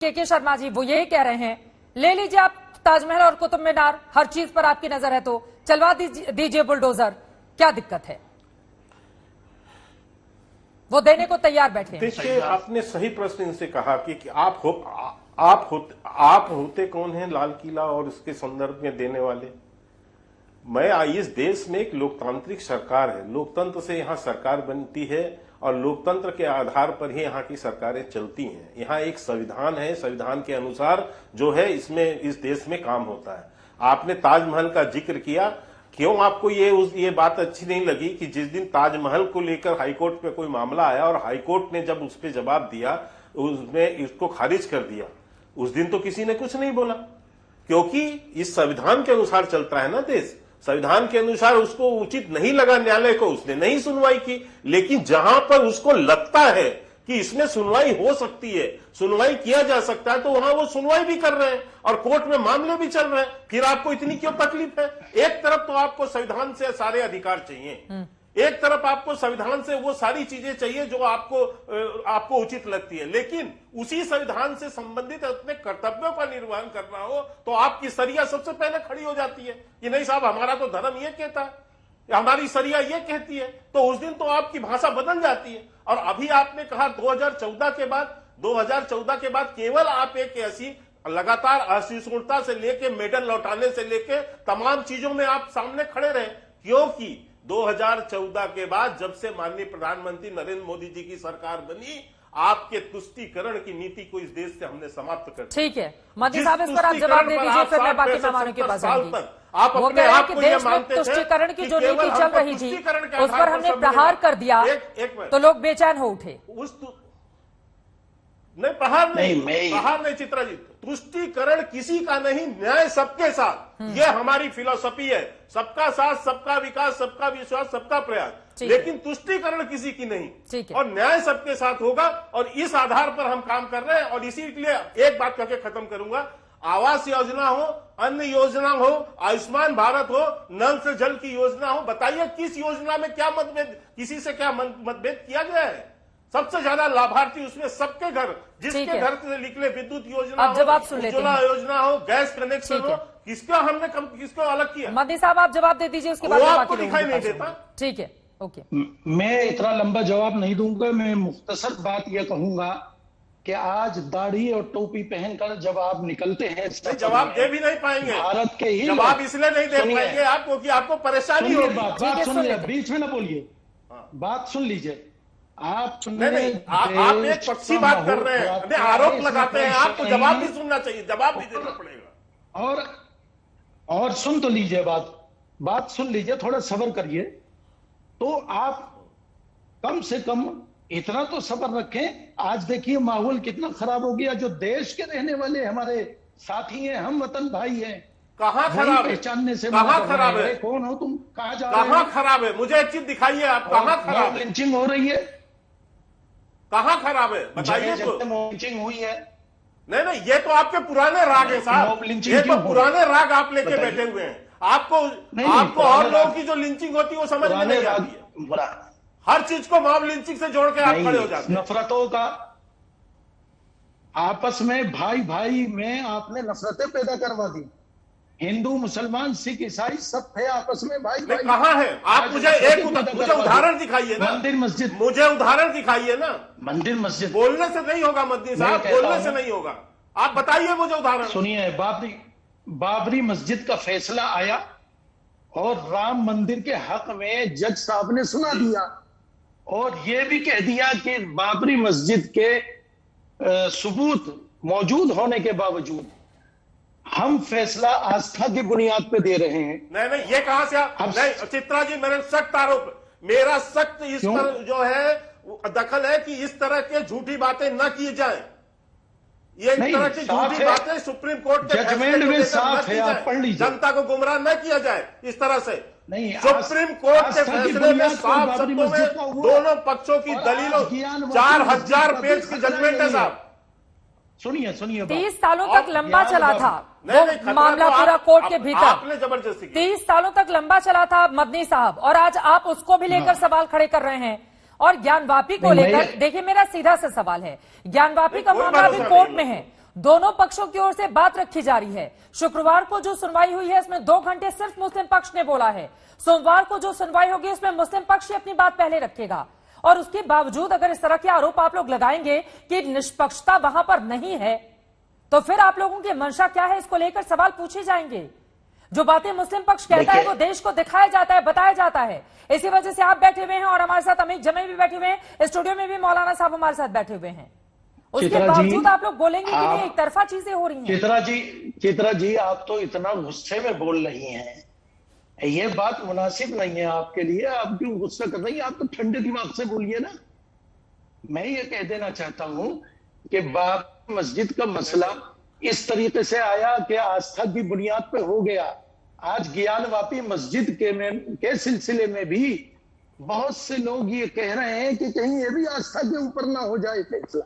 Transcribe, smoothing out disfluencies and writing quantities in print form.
के शर्मा जी वो यही कह रहे हैं, ले लीजिए आप ताजमहल और कुतुब मीनार, हर चीज पर आपकी नजर है तो चलवा दीजिए बुलडोजर, क्या दिक्कत है? वो देने को तैयार बैठे हैं। देखिए, आपने सही प्रश्न इनसे कहा कि आप होते कौन हैं लाल किला और उसके संदर्भ में देने वाले। मैं इस देश में एक लोकतांत्रिक सरकार है, लोकतंत्र से यहाँ सरकार बनती है और लोकतंत्र के आधार पर ही यहाँ की सरकारें चलती हैं। यहाँ एक संविधान है, संविधान के अनुसार जो है इसमें इस देश में काम होता है। आपने ताजमहल का जिक्र किया, क्यों आपको ये बात अच्छी नहीं लगी कि जिस दिन ताजमहल को लेकर हाईकोर्ट में कोई मामला आया और हाईकोर्ट ने जब उस पर जवाब दिया, उसमें इसको खारिज कर दिया, उस दिन तो किसी ने कुछ नहीं बोला, क्योंकि इस संविधान के अनुसार चलता है ना देश। संविधान के अनुसार उसको उचित नहीं लगा न्यायालय को, उसने नहीं सुनवाई की। लेकिन जहां पर उसको लगता है कि इसमें सुनवाई हो सकती है, सुनवाई किया जा सकता है, तो वहां वो सुनवाई भी कर रहे हैं और कोर्ट में मामले भी चल रहे हैं। फिर आपको इतनी क्यों तकलीफ है? एक तरफ तो आपको संविधान से सारे अधिकार चाहिए, एक तरफ आपको संविधान से वो सारी चीजें चाहिए जो आपको उचित लगती है, लेकिन उसी संविधान से संबंधित अपने कर्तव्यों का निर्वहन करना हो तो आपकी सरिया सबसे पहले खड़ी हो जाती है कि नहीं साहब, हमारा तो धर्म ये कहता है, हमारी सरिया ये कहती है, तो उस दिन तो आपकी भाषा बदल जाती है। और अभी आपने कहा 2014 के बाद केवल आप एक ऐसी लगातार असहिष्णुता से लेके मेडल लौटाने से लेके तमाम चीजों में आप सामने खड़े रहे, क्योंकि 2014 के बाद जब से माननीय प्रधानमंत्री नरेंद्र मोदी जी की सरकार बनी, आपके तुष्टीकरण की नीति को इस देश से हमने समाप्त कर दिया। ठीक है, मोदी साहब इस पर आप जवाब दे दीजिए, फिर मैं बाकी मेहमानों के पास जाऊंगी। आप अपने आप को ये मानते थे तुष्टीकरण की जो नीति चल रही थी उस पर हमने प्रहार कर दिया तो लोग बेचैन हो उठे। नहीं, प्रहार नहीं चित्रा जी, तुष्टीकरण किसी का नहीं, न्याय सबके साथ, ये हमारी फिलॉसफी है। सबका साथ, सबका विकास, सबका विश्वास, सबका प्रयास, लेकिन तुष्टीकरण किसी की नहीं, और न्याय सबके साथ होगा। और इस आधार पर हम काम कर रहे हैं। और इसी के लिए एक बात करके खत्म करूंगा, आवास योजना हो, अन्य योजना हो, आयुष्मान भारत हो, नल से जल की योजना हो, बताइए किस योजना में क्या मतभेद, किसी से क्या मतभेद किया गया है? सबसे ज्यादा लाभार्थी उसमें सबके घर, जिसके घर से निकले विद्युत योजना हो, उज्ज्वला योजना हो, गैस कनेक्शन हो, किसको अलग किया? मोदी साहब आप जवाब दे दीजिए, उसके बाद आपको दिखाई नहीं देता। ठीक है, ओके। मैं इतना लंबा जवाब नहीं दूंगा, मैं मुख्तसर बात यह कहूंगा कि आज दाढ़ी और टोपी पहनकर जब आप निकलते हैं, जवाब दे भी नहीं पाएंगे। भारत के ही जवाब इसलिए नहीं दे पाएंगे आप क्योंकि आपको परेशानी होगी। बात सुन लीजिए, बीच में ना बोलिए, बात सुन लीजिए। आप नहीं, आप एक पक्षी बात कर रहे हैं, आरोप लगाते हैं, आपको जवाब भी सुनना चाहिए, जवाब भी देना पड़ेगा। और सुन तो लीजिए, बात सुन लीजिए, थोड़ा सब्र करिए। तो आप कम से कम इतना तो सब्र रखें। आज देखिए माहौल कितना खराब हो गया। जो देश के रहने वाले हमारे साथी हैं, हम वतन भाई हैं, कहाँ खराब है? पहचानने से कहाँ खराब है? कौन हो तुम, कहाँ जा रहे हो? कहाँ खराब है? मुझे एक चीज दिखाइए, आप कहाँ खराब है? लिंचिंग हो रही है, कहाँ खराब है बताइए तो। लिंचिंग हुई है। नहीं, ये तो आपके पुराने राग है साहब, ये तो पुराने राग आप लेके बैठे हुए हैं। आपको और लोगों की जो लिंचिंग होती है वो समझ में नहीं आती है। हर चीज को मॉब लिंचिंग से जोड़ के आप खड़े हो जाते हैं। नफरतों का आपस में, भाई भाई में आपने नफरतें पैदा करवा दी। हिंदू, मुसलमान, सिख, ईसाई सब थे आपस में भाई भाई। कहाँ है? आप मुझे उदाहरण दिखाइए ना। मंदिर मस्जिद, मुझे उदाहरण दिखाइए ना। मंदिर मस्जिद बोलने से नहीं होगा मद्दी साहब, बोलने से नहीं होगा, आप बताइए मुझे उदाहरण। सुनिए, बाबरी मस्जिद का फैसला आया और राम मंदिर के हक में जज साहब ने सुना दिया और यह भी कह दिया कि बाबरी मस्जिद के सबूत मौजूद होने के बावजूद हम फैसला आस्था की बुनियाद पे दे रहे हैं। नहीं, ये कहां से नहीं चित्रा जी, मेरे सख्त आरोप, मेरा सख्त इस पर जो है दखल है कि इस तरह के झूठी बातें न की जाए। ये इस तरह की झूठी बातें सुप्रीम कोर्ट के जजमेंट में साफ है, आप पढ़ लीजिए। जनता को गुमराह न किया जाए इस तरह से। नहीं, सुप्रीम कोर्ट के फैसले में साफ शब्दों में दोनों पक्षों की दलीलों, 4000 पेज की जजमेंट है साहब। सुनिए 30 सालों तक लंबा चला था वो मामला पूरा कोर्ट के भीतर। आपने जबरदस्ती 30 सालों तक लंबा चला था मदनी साहब, और आज आप उसको भी लेकर सवाल खड़े कर रहे हैं। और ज्ञान वापी को लेकर देखिए, मेरा सीधा सा सवाल है, ज्ञान वापी का मामला अभी कोर्ट में है दोनों पक्षों की ओर से बात रखी जा रही है। शुक्रवार को जो सुनवाई हुई है इसमें 2 घंटे सिर्फ मुस्लिम पक्ष ने बोला है। सोमवार को जो सुनवाई होगी उसमें मुस्लिम पक्ष ही अपनी बात पहले रखेगा। और उसके बावजूद अगर इस तरह के आरोप आप लोग लगाएंगे कि निष्पक्षता वहां पर नहीं है, तो फिर आप लोगों की मंशा क्या है, इसको लेकर सवाल पूछे जाएंगे। जो बातें मुस्लिम पक्ष कहता है वो देश को दिखाया जाता है, बताया जाता है। इसी वजह से आप बैठे हुए हैं और हमारे साथ अमित जमे भी बैठे हुए हैं, स्टूडियो में भी मौलाना साहब हमारे साथ बैठे हुए हैं। उसके बावजूद आप लोग बोलेंगे कि नहीं एक तरफा चीजें हो रही हैं। चित्रा जी आप तो इतना गुस्से में बोल रही हैं, ये बात मुनासिब नहीं है आपके लिए। आप क्यों गुस्सा कर रही हैं? आप तो ठंडे दिमाग से बोलिए ना। मैं ये कह देना चाहता हूं कि बाबरी मस्जिद का मसला इस तरीके से आया कि आस्था की बुनियाद पे हो गया। आज ज्ञानवापी मस्जिद के सिलसिले में भी बहुत से लोग ये कह रहे हैं कि कहीं ये भी आस्था के ऊपर ना हो जाए फैसला।